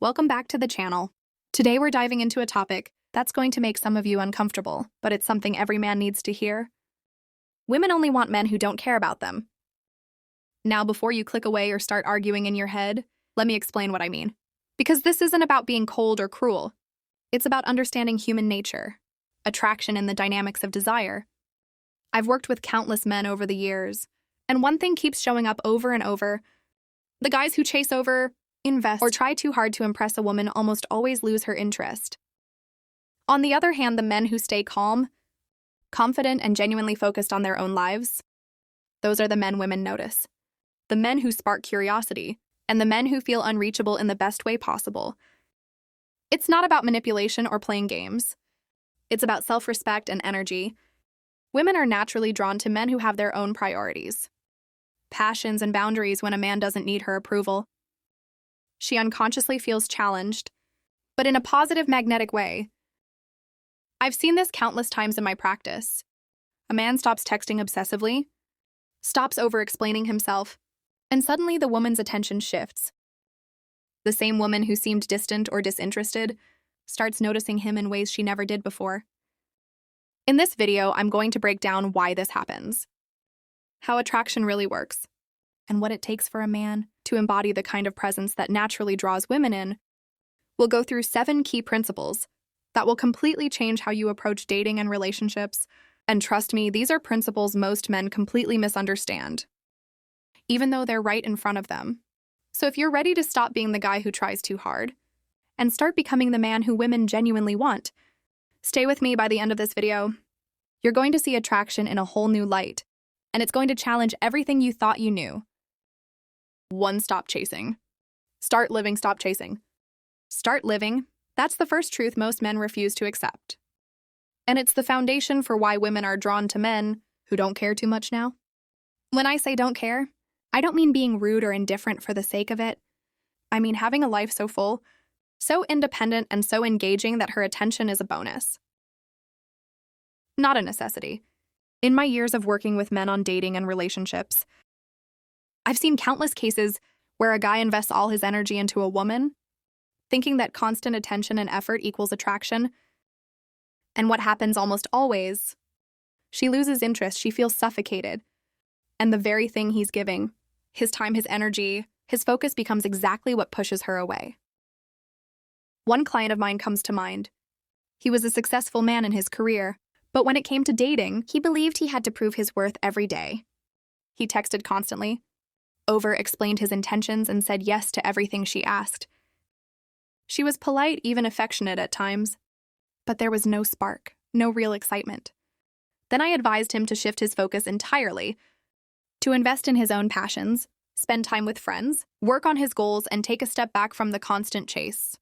Welcome back to the channel. Today we're diving into a topic that's going to make some of you uncomfortable, but it's something every man needs to hear. Women only want men who don't care about them. Now, before you click away or start arguing in your head, let me explain what I mean. Because this isn't about being cold or cruel. It's about understanding human nature, attraction, and the dynamics of desire. I've worked with countless men over the years, and one thing keeps showing up over and over. The guys who chase over, invest, or try too hard to impress a woman almost always lose her interest. On the other hand, the men who stay calm, confident, and genuinely focused on their own lives, those are the men women notice. The men who spark curiosity, and the men who feel unreachable in the best way possible. It's not about manipulation or playing games. It's about self-respect and energy. Women are naturally drawn to men who have their own priorities, passions, and boundaries when a man doesn't need her approval. She unconsciously feels challenged, but in a positive, magnetic way. I've seen this countless times in my practice. A man stops texting obsessively, stops over-explaining himself, and suddenly the woman's attention shifts. The same woman who seemed distant or disinterested starts noticing him in ways she never did before. In this video, I'm going to break down why this happens, how attraction really works, and what it takes for a man to embody the kind of presence that naturally draws women in. We'll go through 7 key principles that will completely change how you approach dating and relationships. And trust me, these are principles most men completely misunderstand, even though they're right in front of them. So if you're ready to stop being the guy who tries too hard and start becoming the man who women genuinely want, stay with me by the end of this video. You're going to see attraction in a whole new light, and it's going to challenge everything you thought you knew. 1. Stop chasing. Start living, stop chasing. Start living. That's the first truth most men refuse to accept. And it's the foundation for why women are drawn to men who don't care too much now. When I say don't care, I don't mean being rude or indifferent for the sake of it. I mean having a life so full, so independent, and so engaging that her attention is a bonus, not a necessity. In my years of working with men on dating and relationships, I've seen countless cases where a guy invests all his energy into a woman, thinking that constant attention and effort equals attraction. And what happens almost always? She loses interest, she feels suffocated. And the very thing he's giving, his time, his energy, his focus becomes exactly what pushes her away. One client of mine comes to mind. He was a successful man in his career, but when it came to dating, he believed he had to prove his worth every day. He texted constantly, over-explained his intentions, and said yes to everything she asked. She was polite, even affectionate at times, but there was no spark, no real excitement. Then I advised him to shift his focus entirely, to invest in his own passions, spend time with friends, work on his goals, and take a step back from the constant chase.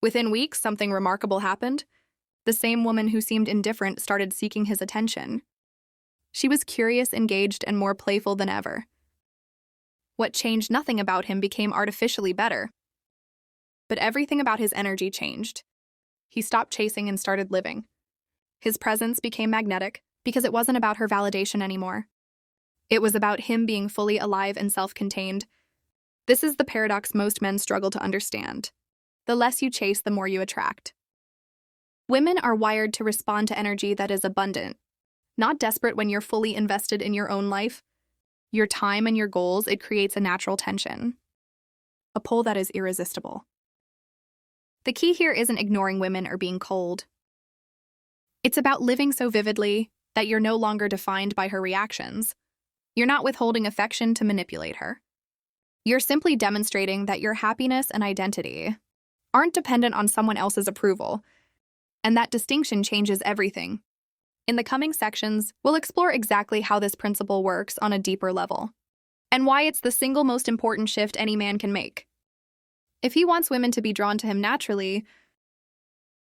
Within weeks, something remarkable happened. The same woman who seemed indifferent started seeking his attention. She was curious, engaged, and more playful than ever. What changed nothing about him became artificially better. But everything about his energy changed. He stopped chasing and started living. His presence became magnetic because it wasn't about her validation anymore. It was about him being fully alive and self-contained. This is the paradox most men struggle to understand. The less you chase, the more you attract. Women are wired to respond to energy that is abundant, not desperate. When you're fully invested in your own life, your time, and your goals, it creates a natural tension, a pull that is irresistible. The key here isn't ignoring women or being cold. It's about living so vividly that you're no longer defined by her reactions. You're not withholding affection to manipulate her. You're simply demonstrating that your happiness and identity aren't dependent on someone else's approval, and that distinction changes everything. In the coming sections, we'll explore exactly how this principle works on a deeper level, and why it's the single most important shift any man can make if he wants women to be drawn to him naturally.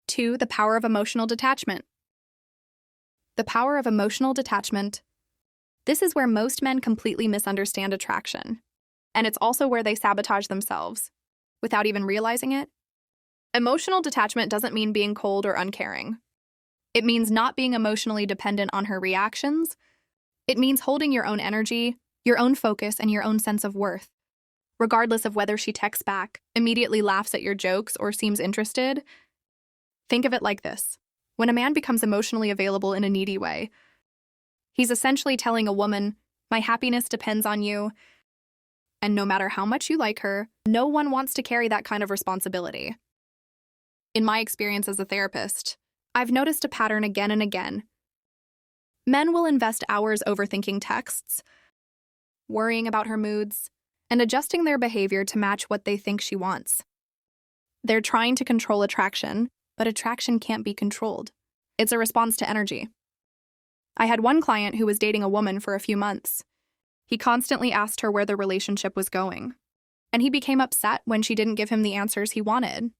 2. The power of emotional detachment. The power of emotional detachment. This is where most men completely misunderstand attraction, and it's also where they sabotage themselves without even realizing it. Emotional detachment doesn't mean being cold or uncaring. It means not being emotionally dependent on her reactions. It means holding your own energy, your own focus, and your own sense of worth. regardless of whether she texts back, immediately laughs at your jokes, or seems interested. Think of it like this. When a man becomes emotionally available in a needy way, he's essentially telling a woman, "My happiness depends on you," and no matter how much you like her, no one wants to carry that kind of responsibility. In my experience as a therapist, I've noticed a pattern again and again. Men will invest hours overthinking texts, worrying about her moods, and adjusting their behavior to match what they think she wants. They're trying to control attraction, but attraction can't be controlled. It's a response to energy. I had one client who was dating a woman for a few months. He constantly asked her where the relationship was going, and he became upset when she didn't give him the answers he wanted.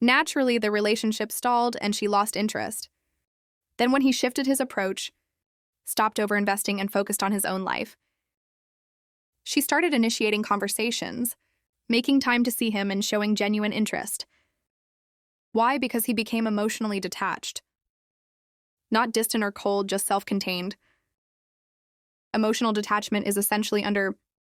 Naturally, the relationship stalled and she lost interest. Then when he shifted his approach, stopped overinvesting and focused on his own life, she started initiating conversations, making time to see him and showing genuine interest. Why? Because he became emotionally detached. Not distant or cold, just self-contained. Emotional detachment is essentially under